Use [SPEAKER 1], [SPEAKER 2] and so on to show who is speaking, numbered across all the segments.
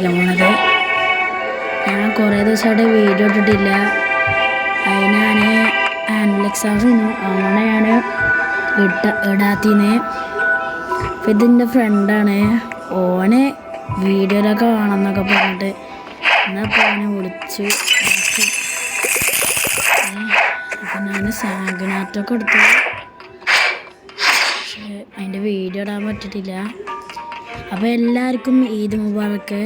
[SPEAKER 1] പോണത് ഞാൻ കുറേ ദിവസമായിട്ട് വീഡിയോ ഇട്ടിട്ടില്ല. അതിന് ഞാൻ ആനുവൽ എക്സാമിന് അങ്ങനെ ഞാൻ ഇടാത്തിന്ന്. അപ്പം ഇതിൻ്റെ ഫ്രണ്ടാണ്, ഓന് വീഡിയോയിലൊക്കെ വേണമെന്നൊക്കെ പറഞ്ഞിട്ട് എന്നപ്പോൾ ഓനെ വിളിച്ചു. അപ്പം ഞാൻ സാഗിനകത്തൊക്കെ എടുത്തു, പക്ഷേ അതിൻ്റെ വീഡിയോ ഇടാൻ പറ്റിയിട്ടില്ല. അപ്പോൾ എല്ലാവർക്കും ഈദ് മുബാറക്ക്.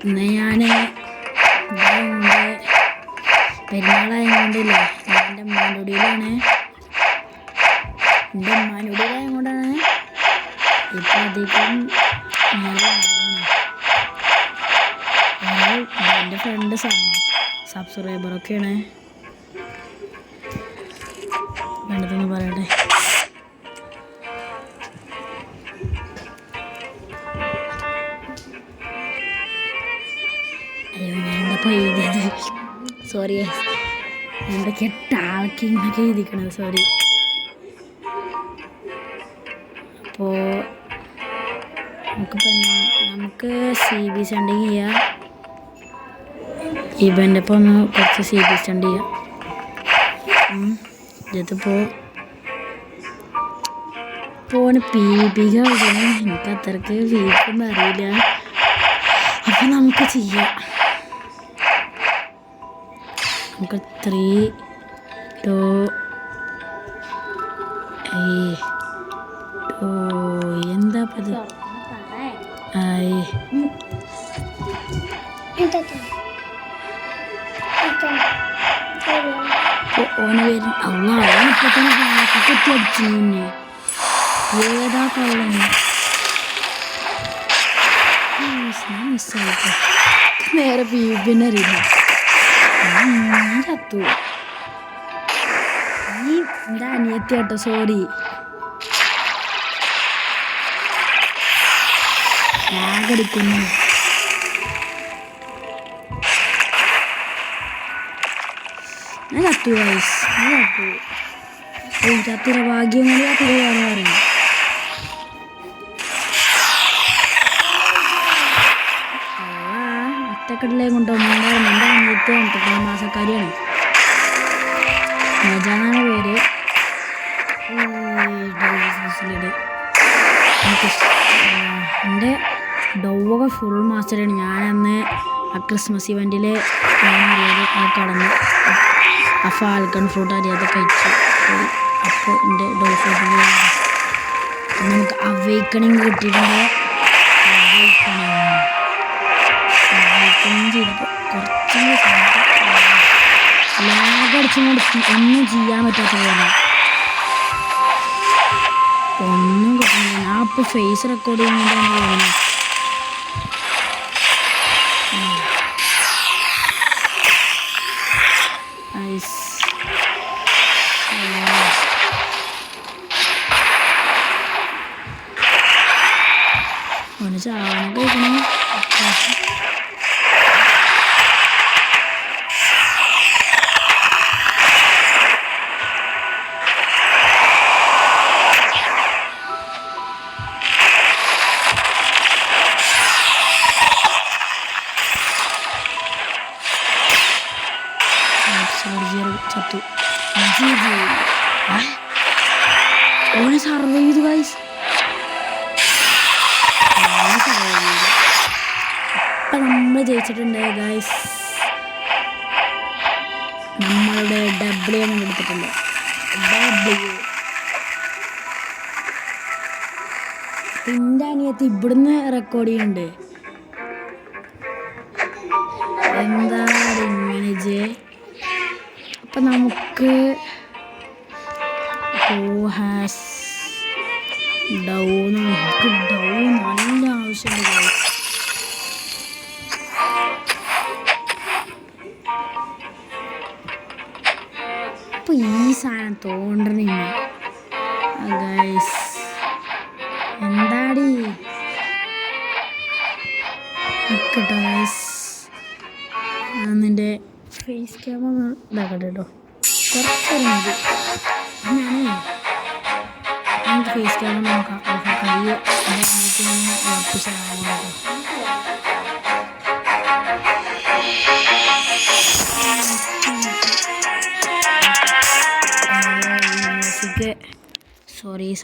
[SPEAKER 1] ഇന്ന് ഞാൻ പെരുന്നാളായതുകൊണ്ടില്ലേ, എൻ്റെ ഉമ്മാനുടിയിലാണ്. എൻ്റെ ഉമ്മാനുടിയിലായതുകൊണ്ടാണ് ഇപ്പം അധികം എൻ്റെ ഫ്രണ്ട് സബ്സ്ക്രൈബറൊക്കെയാണ്. വേണ്ടതെന്ന് പറയട്ടെ. അയ്യോ, ഞാനെന്താ എഴുതിയത്? സോറി, എന്തൊക്കെ ടാക്കിങ്ങൊക്കെ എഴുതിക്കണത്, സോറി. അപ്പോൾ നമുക്ക് CB സ്റ്റണ്ടിങ് ചെയ്യാം. ഇവൻ്റെ ഇപ്പോൾ ഒന്ന് കുറച്ച് CB സ്റ്റണ്ട് ചെയ്യാം. ഇതിപ്പോൾ ഓന് PvP കളിക്കണം. എനിക്ക് അത്രയ്ക്ക് വീക്കൊന്നും അറിയില്ല. അപ്പം നമുക്ക് ചെയ്യാം. നമുക്ക് 3 2 എന്താ പത് ഓന് വരും. അവനിപ്പോൾ തന്നെ കുത്തി അടിച്ചു. മുന്നേ ഏതാ കള്ളന് മിസ്സായിട്ട് നേരെ PvP അറിയില്ല. ചത്തു. നീ എൻ്റെ അനിയത്തി കേട്ടോ, സോറി. ആകടിക്കുന്നു. ഞാൻ ചത്തു ഗൈസ്, ഞാൻ ചത്തു. ചത്തിര ഭാഗ്യം കൊണ്ട് ചത്തിര പറയും. ഒറ്റക്കെട്ടിലേ കൊണ്ടുപോകുന്നുണ്ടായിരുന്നു. എൻ്റെ അനിയത്തി 8 മാസക്കാരിയാണ്. മജാനാണ് പേര്. എൻ്റെ ഡൗവൊക്കെ ഫുൾ മാസ്റ്ററാണ്. ഞാനന്ന് ആ ക്രിസ്മസ് ഇവൻറ്റിൽ ഞാൻ അറിയാതെ കടന്നു ആ ഫാൽക്കൺ ഫ്രൂട്ട് അറിയാതെ കഴിച്ചു. അപ്പോൾ എൻ്റെ ഡൗ ഫ്രൂട്ട് നമുക്ക് അവൈക്കണിങ് കിട്ടിയിട്ടുണ്ട്. അവൈക്കണിങ് ചെയ്തപ്പോൾ കുറച്ചും ലാഗടിച്ചും കൊടുക്കും. ഒന്നും ചെയ്യാൻ പറ്റാത്ത പോലെ ഒന്നും കിട്ടുന്നില്ല. ഞാൻ ഇപ്പോൾ ഫേസ് റെക്കോർഡ് ചെയ്യുന്നുണ്ടെന്ന് തോന്നുന്നു. ഒന്ന് ചാവണം കഴിക്കണം. ചത്തു. ഓനെ സർവൈവ് ചെയ്തു ഗൈസ്. അപ്പം നമ്മൾ ജയിച്ചിട്ടുണ്ട് ഗൈസ്. നമ്മളുടെ W എടുത്തിട്ടുണ്ട്. എൻ്റെ അനിയത്തി ഇവിടുന്ന് റെക്കോർഡ് ചെയ്യുന്നുണ്ട്. എന്താണ് ഇങ്ങനെ ജെ? അപ്പം നമുക്ക് ഡൗൺ നല്ല ആവശ്യമുണ്ട്. അപ്പോൾ ഈ സാധനം തോണ്ടണില്ല ഗൈസ്. എന്താടി കേട്ടോ ഗൈസ്. നിൻ്റെ ഫേസ് ക്യാമറ ഇതാക്കട്ടെ കേട്ടോ, കുറച്ചൊരു മതി. ഞാനേ ഫേസ് ക്യാമറ നോക്കാം. കഴിയോ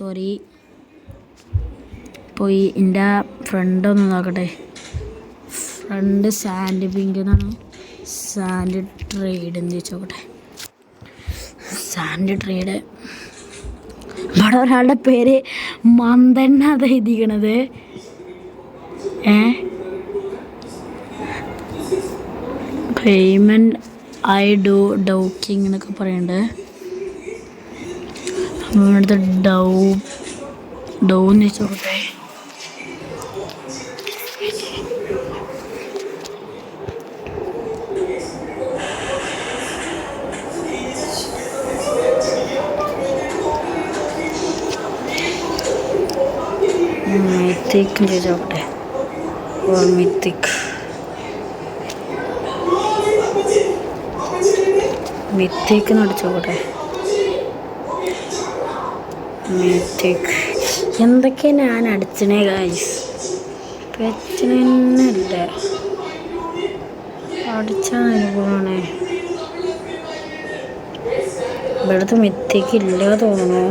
[SPEAKER 1] സോറി. പോയി എൻ്റെ ഫ്രണ്ടൊന്ന് നോക്കട്ടെ. ഫ്രണ്ട് സാൻഡ് പിങ്ക് എന്നാണ്. സാൻഡ് ട്രേഡ് എന്ന് ചോദിച്ചോക്കട്ടെ. Sand trade. ഇവിടെ ഒരാളുടെ പേര് മന്ദണ്ണ അത് എഴുതിക്കണത്. പേയ്മെൻറ്റ് ഐ ഡൗക്കിങ് എന്നൊക്കെ പറയുന്നുണ്ട്. അടുത്ത് ഡൗ എന്ന് വെച്ചോട്ടെ. മിത്തിക്ക് ചോദിച്ചോട്ടെ. മിത്തിക്ക് നടിച്ചോട്ടെ. മിത്തിക് എന്തൊക്കെയാ ഞാൻ അടിച്ചണേ ഗൈസ്. പ്രശ്നമില്ല, അടിച്ചാൽ അനുഭവമാണ്. ഇവിടുത്തെ മിത്തിക്ക് ഇല്ല തോന്നുന്നു.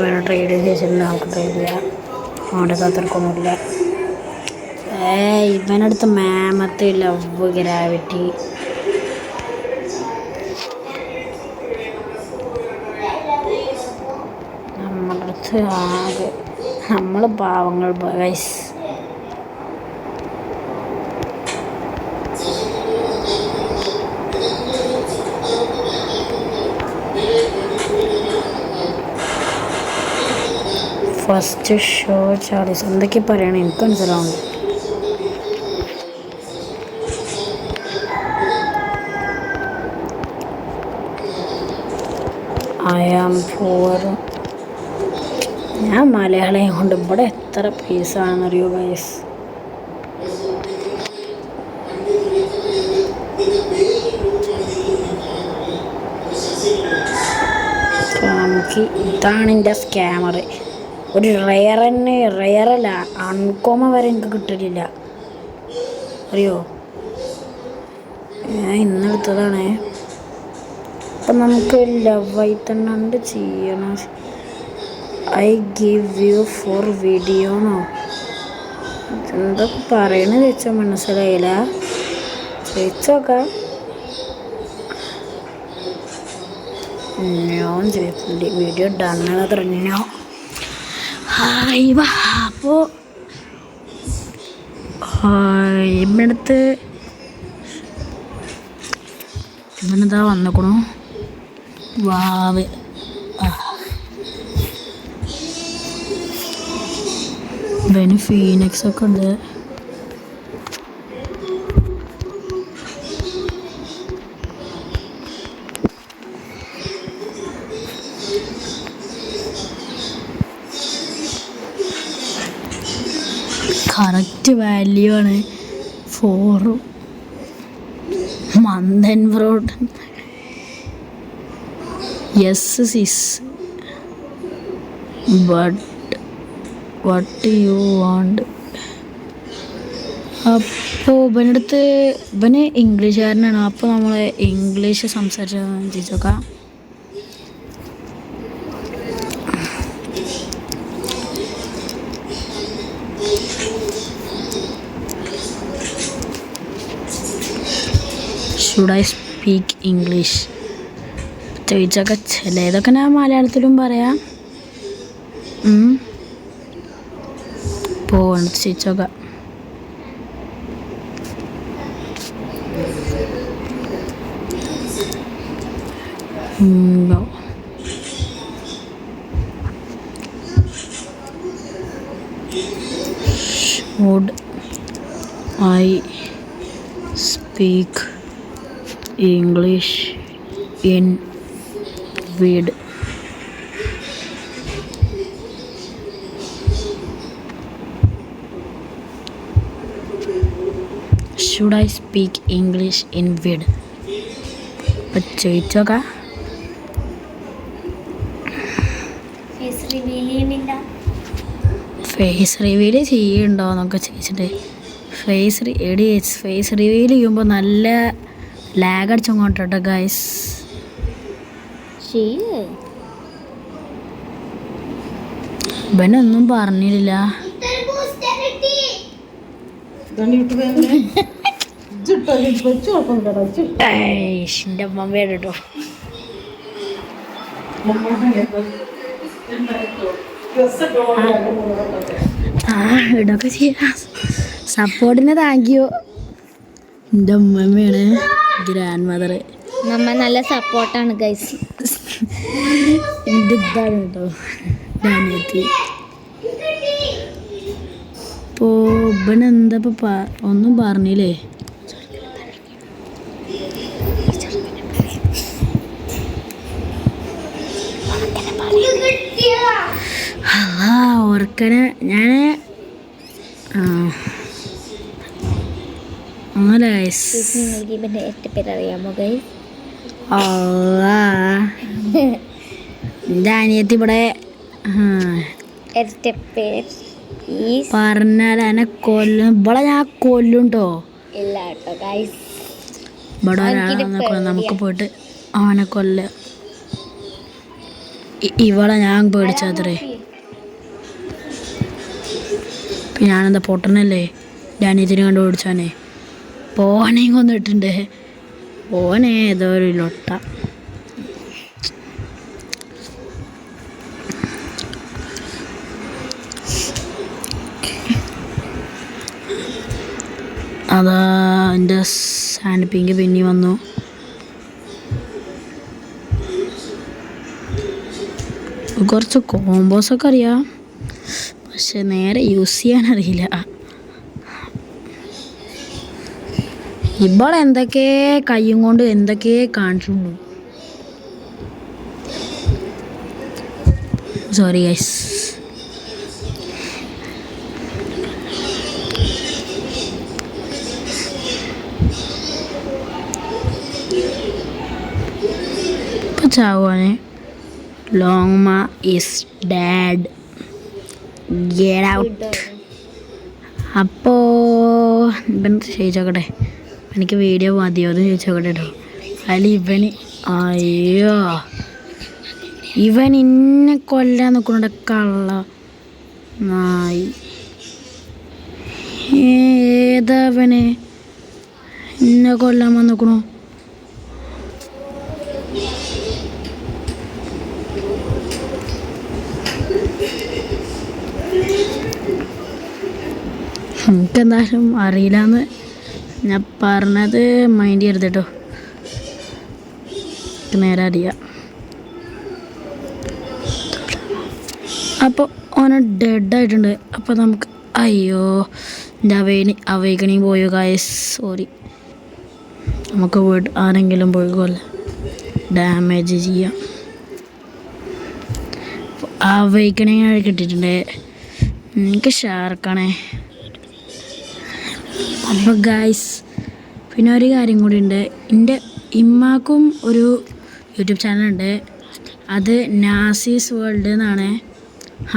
[SPEAKER 1] വേണം ട്രേഡ് ചെയ്തിട്ടുണ്ട്. നമുക്ക് ട്രേഡ് ചെയ്യാം. അവിടെ കാത്തിർക്കൊന്നുമില്ല. ഇവനടുത്ത് മാമത്ത് ലവ് ഗ്രാവിറ്റി. നമ്മുടെ അടുത്ത് ആകെ നമ്മൾ പാവങ്ങൾ ഗൈസ്. ഫസ്റ്റ് ഷോ ചാർജസ് എന്തൊക്കെ പറയണം എനിക്ക് മനസ്സിലാവുന്നു. ഞാൻ മലയാളിയെ കൊണ്ട് ഇവിടെ എത്ര പീസാണെന്നറിയോ ഗൈസ്. നമുക്ക് ഇതാണ് എൻ്റെ സ്കാമർ. ഒരു റെയറല്ല അൺകോമ വരെ എനിക്ക് കിട്ടിയിട്ടില്ല അറിയോ. ഞാൻ ഇന്നെടുത്തതാണ്. അപ്പം നമുക്ക് ലവായി തന്നെ ചെയ്യണം. ഐ ഗിവ് യു ഫോർ വീഡിയോന്നോ എന്തൊക്കെ പറയണെന്ന് ചോദിച്ചാൽ മനസ്സിലായില്ല. ചോദിച്ചോക്കാം. ഞാൻ ചോദിച്ചിട്ടുണ്ട് വീഡിയോ ഡണ്ണാണ് പറഞ്ഞോ. അപ്പോൾ ഇവിടുത്തെ ഇവനെന്താ വന്നേക്കണു. വാവ് ഇവന് ഫീനിക്സ് ഒക്കെ ഉണ്ട്. കറക്റ്റ് വാല്യൂ ആണ് 4. മന്ദൻ bro yes sis but what you want. അപ്പോൾ ഇവന് ഇംഗ്ലീഷുകാരനാണ്. അപ്പോൾ നമ്മൾ ഇംഗ്ലീഷ് സംസാരിച്ച് ചോദിച്ചോക്കാം. ഷുഡ് ഐ സ്പീക്ക് ഇംഗ്ലീഷ് ചോദിച്ചൊക്കെ. ചിലതൊക്കെ ഞാൻ മലയാളത്തിലും പറയാം. പോകണം ചോദിച്ചോക്കാം. Should I speak English in vid. Should I speak English in vid? ചോദിച്ചോക്ക. ഫേസ് റിവീൽ ചെയ്യുന്നുണ്ടോ എന്നൊക്കെ ചോദിച്ചിട്ട് ഫേസ് റിവീൽ ചെയ്യുമ്പോൾ നല്ല ലാഗ് അടിച്ചോട്ടെ ഗൈസ്. ഇവനൊന്നും പറഞ്ഞില്ല. എൻ്റെ അമ്മ കേട്ടോ. ഇടൊക്കെ ചെയ്യാം. സപ്പോർട്ടിന് താങ്ക് യു. എൻ്റെ അമ്മമ്മയാണ് ഗ്രാൻഡ് മദർ.
[SPEAKER 2] നമ്മ നല്ല സപ്പോർട്ടാണ് ഗൈസ്.
[SPEAKER 1] എൻ്റെ ഇതാണ് കേട്ടോ അനിയത്തി. ഇപ്പോൾ ഇവനെന്താ ഒന്നും പറഞ്ഞില്ലേ? ഓർക്കനെ ഞാൻ
[SPEAKER 2] നിങ്ങൾക്ക് ഇവൻ്റെ ഏറ്റവും പേരറിയാമോ ഗൈസ്?
[SPEAKER 1] എൻ്റെ അനിയത്തി ഇവിടെ പറഞ്ഞാൽ എന്നെ കൊല്ലും. ഇവിടെ ഞാൻ കൊല്ലും കേട്ടോ.
[SPEAKER 2] ഇല്ല കേട്ടോ ഗൈസ്.
[SPEAKER 1] ഇവിടെ ഒരാളെ നമുക്ക് പോയിട്ട് അവനെ കൊല്ല. ഇവളെ ഞാൻ പേടിച്ചത്രേ. ഞാനെന്താ പൊട്ടനല്ലേ? അനിയത്തിനെ കണ്ടു ഓടിച്ചാനേ. ഓനെയും കൊന്നിട്ടുണ്ട്. ഓനെ ഏതോ ഒരു ലൊട്ട. അതാ എൻ്റെ സാൻഡ് പിങ്ക് പിന്നെ വന്നു. കുറച്ച് കോമ്പോസൊക്കെ അറിയാം, പക്ഷെ നേരെ യൂസ് ചെയ്യാൻ അറിയില്ല. ഇവിടെ എന്തൊക്കെ കയ്യും കൊണ്ട് എന്തൊക്കെ കാണിച്ചുള്ളൂ. Sorry guys. ഇപ്പം ചാവുവാണ്. ലോങ്മ ഈസ് ഡാഡ്, ഗെറ്റ് ഔട്ട്. അപ്പോൾ ഇവൻ ചോദിച്ചോക്കട്ടെ, എനിക്ക് വീഡിയോ മതിയോ എന്ന് ചോദിച്ചോക്കട്ടെ കേട്ടോ. അതിൽ അയ്യോ ഇവൻ ഇന്നെ കൊല്ലാൻ നിൽക്കുന്നുണ്ട്. കള്ള നായി. ഏതവന് ഇന്നെ കൊല്ലാൻ വന്ന് നിൽക്കണു? എനിക്കെന്തായാലും അറിയില്ലെന്ന് ഞാൻ പറഞ്ഞത് മൈൻഡ് ചെയ്യരുത് കേട്ടോ. നേരെ അറിയാം. അപ്പോൾ ഓന് ഡെഡായിട്ടുണ്ട്. അപ്പോൾ നമുക്ക് അയ്യോ എൻ്റെ അവൈക്കണിങ് പോയോ ഗായ്സ്? സോറി. നമുക്ക് വീട് ആരെങ്കിലും പോയിക്കോല്ലേ, ഡാമേജ് ചെയ്യാം. അവൈക്കണിങ് കിട്ടിയിട്ടുണ്ട്. എനിക്ക് ഷാർക്കാണേ. അപ്പോൾ ഗായ്സ് പിന്നെ ഒരു കാര്യം കൂടി ഉണ്ട്. എൻ്റെ ഇമ്മാക്കും ഒരു യൂട്യൂബ് ചാനലുണ്ട്. അത് നാസീസ് വേൾഡ് എന്നാണ്.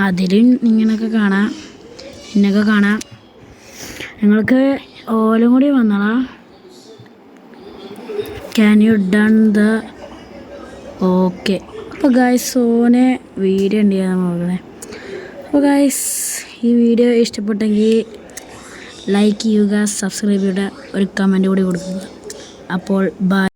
[SPEAKER 1] അതിലും ഇങ്ങനെയൊക്കെ കാണാം, ഇന്നൊക്കെ കാണാം. നിങ്ങൾക്ക് ഓലും കൂടി വന്നോളാം. Can you done the okay. അപ്പോൾ ഗായ്സ് ഓനെ വീഡിയോ ഉണ്ട് ചെയ്യാൻ നോക്കണേ. അപ്പോൾ ഗായ്സ് ഈ വീഡിയോ ഇഷ്ടപ്പെട്ടെങ്കിൽ ലൈക്ക് ചെയ്യുക, സബ്സ്ക്രൈബ് ചെയ്യുക, ഒരു കമൻറ്റ് കൂടി കൊടുക്കുക. അപ്പോൾ ബൈ.